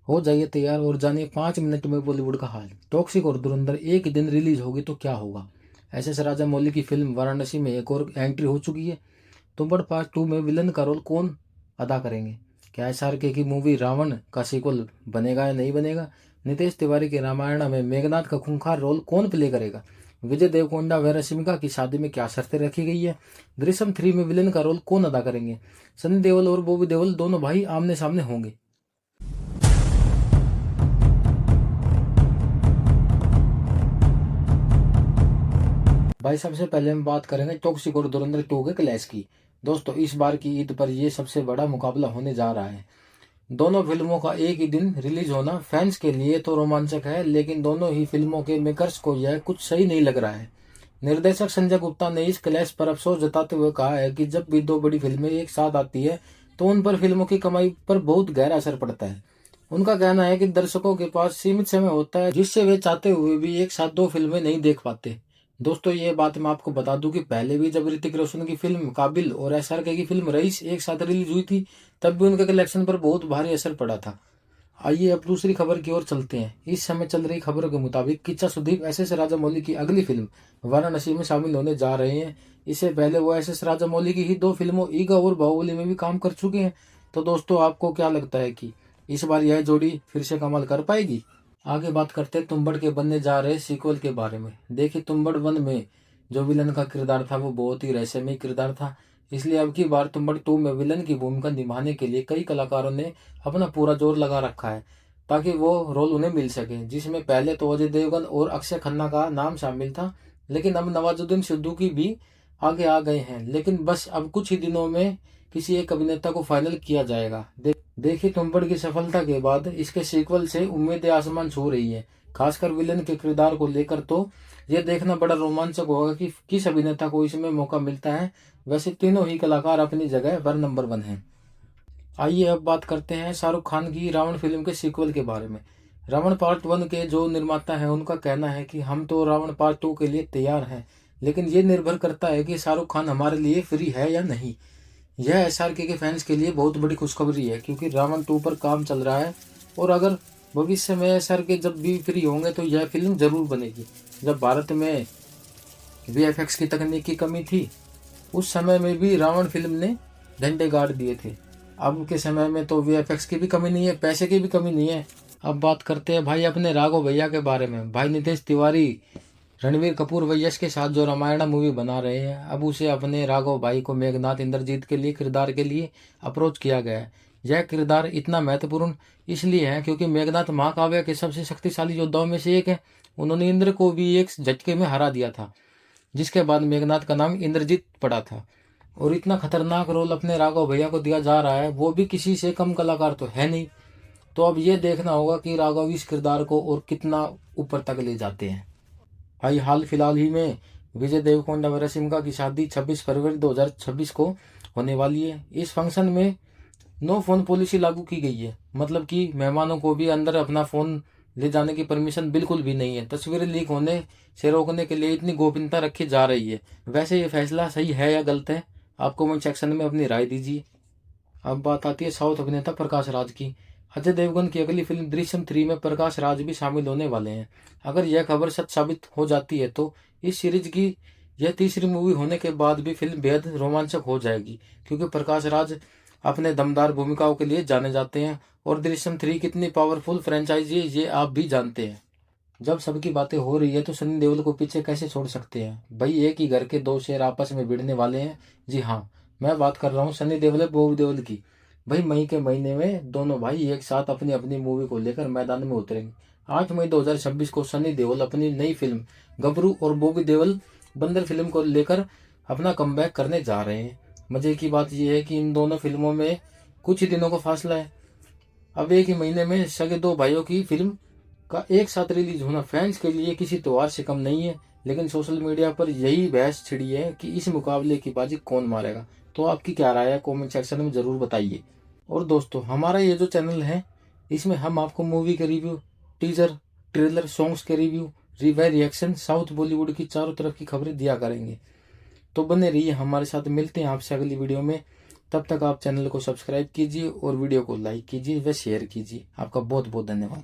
हो जाइए तैयार और जानिए 5 मिनट में बॉलीवुड का हाल। टॉक्सिक और धुरंधर एक ही दिन रिलीज होगी तो क्या होगा। एस राजामौली की फिल्म वाराणसी में एक और एंट्री हो चुकी है। तुम्बाड़ पार्ट 2 में विलन का रोल कौन अदा करेंगे। क्या SRK की मूवी रावण का सीक्वल बनेगा या नहीं बनेगा। नितेश तिवारी के रामायण में मेघनाथ का खूंखार रोल कौन प्ले करेगा। विजय देवकोंडा व रश्मिका की शादी में क्या शर्तें रखी गई है। दृश्यम 3 में विलन का रोल कौन अदा करेंगे। सनी देओल और बॉबी देओल दोनों भाई आमने सामने होंगे। भाई सबसे पहले हम बात करेंगे टॉक्सिक और धुरंधर 2 के क्लैश की। दोस्तों इस बार की ईद पर यह सबसे बड़ा मुकाबला होने जा रहा है। दोनों फिल्मों का एक ही दिन रिलीज होना फैंस के लिए तो रोमांचक है, लेकिन दोनों ही फिल्मों के मेकर्स को यह कुछ सही नहीं लग रहा है। निर्देशक संजय गुप्ता ने इस क्लैश पर अफसोस जताते हुए कहा है कि जब भी दो बड़ी फिल्में एक साथ आती है तो उन पर फिल्मों की कमाई पर बहुत गहरा असर पड़ता है। उनका कहना है कि दर्शकों के पास सीमित समय होता है, जिससे वे चाहते हुए भी एक साथ दो फिल्में नहीं देख पाते। दोस्तों ये बात मैं आपको बता दूं कि पहले भी जब ऋतिक रोशन की फिल्म काबिल और SRK की फिल्म रईस एक साथ रिलीज हुई थी, तब भी उनके कलेक्शन पर बहुत भारी असर पड़ा था। आइए अब दूसरी खबर की ओर चलते हैं। इस समय चल रही खबरों के मुताबिक किच्चा सुदीप SS राजामौली की अगली फिल्म वाराणसी में शामिल होने जा रहे हैं। इससे पहले वो SS राजामौली की ही 2 फिल्मों ईगा और बाहुबली में भी काम कर चुके हैं। तो दोस्तों आपको क्या लगता है कि इस बार यह जोड़ी फिर से कमाल कर पाएगी। आगे बात करते हैं तुम्बड़ के बनने जा रहे सीक्वल के बारे में। देखिए तुम्बड़ 1 में जो विलन का किरदार था वो बहुत ही रहस्यमय किरदार था, इसलिए अब की बार तुम्बड़ 2 में विलन की भूमिका निभाने के लिए कई कलाकारों ने अपना पूरा जोर लगा रखा है ताकि वो रोल उन्हें मिल सके, जिसमें पहले तो अजय देवगन और अक्षय खन्ना का नाम शामिल था, लेकिन अब नवाजुद्दीन सिद्दीकी भी आगे आ गए हैं। लेकिन बस अब कुछ ही दिनों में किसी एक अभिनेता को फाइनल किया जाएगा। देखिए तुम्बड़ की सफलता के बाद इसके सीक्वल से उम्मीदें आसमान छू रही है, खासकर विलन के किरदार को लेकर। तो यह देखना बड़ा रोमांचक होगा कि किस अभिनेता को इसमें मौका मिलता है। वैसे तीनों ही कलाकार अपनी जगह पर नंबर 1 हैं। आइए अब बात करते हैं शाहरुख खान की रावण फिल्म के सीक्वल के बारे में। रावण पार्ट 1 के जो निर्माता हैं उनका कहना है कि हम तो रावण पार्ट 2 के लिए तैयार हैं, लेकिन ये निर्भर करता है कि शाहरुख खान हमारे लिए फ्री है या नहीं। यह SRK के फैंस के लिए बहुत बड़ी खुशखबरी है, क्योंकि रावण 2 पर काम चल रहा है और अगर भविष्य में SRK जब भी फ्री होंगे तो यह फिल्म जरूर बनेगी। जब भारत में VFX की तकनीक की कमी थी उस समय में भी रावण फिल्म ने झंडे गाड़ दिए थे। अब के समय में तो VFX की भी कमी नहीं है, पैसे की भी कमी नहीं है। अब बात करते हैं भाई अपने राघव भैया के बारे में। भाई नितेश तिवारी रणवीर कपूर व यश के साथ जो रामायण मूवी बना रहे हैं, अब उसे अपने राघव भाई को मेघनाथ इंद्रजीत के लिए किरदार के लिए अप्रोच किया गया है। यह किरदार इतना महत्वपूर्ण इसलिए है क्योंकि मेघनाथ महाकाव्य के सबसे शक्तिशाली योद्धाओं में से एक है। उन्होंने इंद्र को भी एक झटके में हरा दिया था, जिसके बाद मेघनाथ का नाम इंद्रजीत पड़ा था। और इतना खतरनाक रोल अपने राघव भैया को दिया जा रहा है, वो भी किसी से कम कलाकार तो है नहीं। तो अब ये देखना होगा कि राघव इस किरदार को और कितना ऊपर तक ले जाते हैं। भाई हाल फिलहाल ही में विजय देवकोंडा व रश्मिका की शादी 26 फरवरी 2026 को होने वाली है। इस फंक्शन में नो फोन पॉलिसी लागू की गई है, मतलब कि मेहमानों को भी अंदर अपना फोन ले जाने की परमिशन बिल्कुल भी नहीं है। तस्वीरें लीक होने से रोकने के लिए इतनी गोपनीयता रखी जा रही है। वैसे ये फैसला सही है या गलत है, आप कमेंट सेक्शन में अपनी राय दीजिए। अब बात आती है साउथ अभिनेता प्रकाश राज की। अजय देवगन की अगली फिल्म दृश्यम 3 में प्रकाश राज भी शामिल होने वाले हैं। अगर यह खबर सच साबित हो जाती है तो इस सीरीज की यह तीसरी मूवी होने के बाद भी फिल्म बेहद रोमांचक हो जाएगी, क्योंकि प्रकाश राज अपने दमदार भूमिकाओं के लिए जाने जाते हैं और दृश्यम 3 कितनी पावरफुल फ्रेंचाइजी है ये आप भी जानते हैं। जब सबकी बातें हो रही है तो सनी देओल को पीछे कैसे छोड़ सकते हैं। भाई एक ही घर के दो शेर आपस में भिड़ने वाले हैं। जी हाँ, मैं बात कर रहा हूँ सनी देओल बॉबी देओल की। भाई मई के महीने में दोनों भाई एक साथ अपनी अपनी मूवी को लेकर मैदान में उतरेंगे। 8 मई 2026 को सनी देओल अपनी नई फिल्म गबरू और बॉबी देओल बंदर फिल्म को लेकर अपना कमबैक करने जा रहे हैं। मजे की बात यह है कि इन दोनों फिल्मों में कुछ ही दिनों का फासला है। अब एक ही महीने में सगे दो भाइयों की फिल्म का एक साथ रिलीज होना फैंस के लिए किसी त्योहार से कम नहीं है। लेकिन सोशल मीडिया पर यही बहस छिड़ी है कि इस मुकाबले की बाजी कौन मारेगा। तो आपकी क्या राय है, कमेंट सेक्शन में जरूर बताइए। और दोस्तों हमारा ये जो चैनल है इसमें हम आपको मूवी के रिव्यू, टीजर, ट्रेलर, सॉन्ग्स के रिव्यू, रिएक्शन, साउथ बॉलीवुड की चारों तरफ की खबरें दिया करेंगे। तो बने रहिए हमारे साथ, मिलते हैं आपसे अगली वीडियो में। तब तक आप चैनल को सब्सक्राइब कीजिए और वीडियो को लाइक कीजिए व शेयर कीजिए। आपका बहुत बहुत धन्यवाद।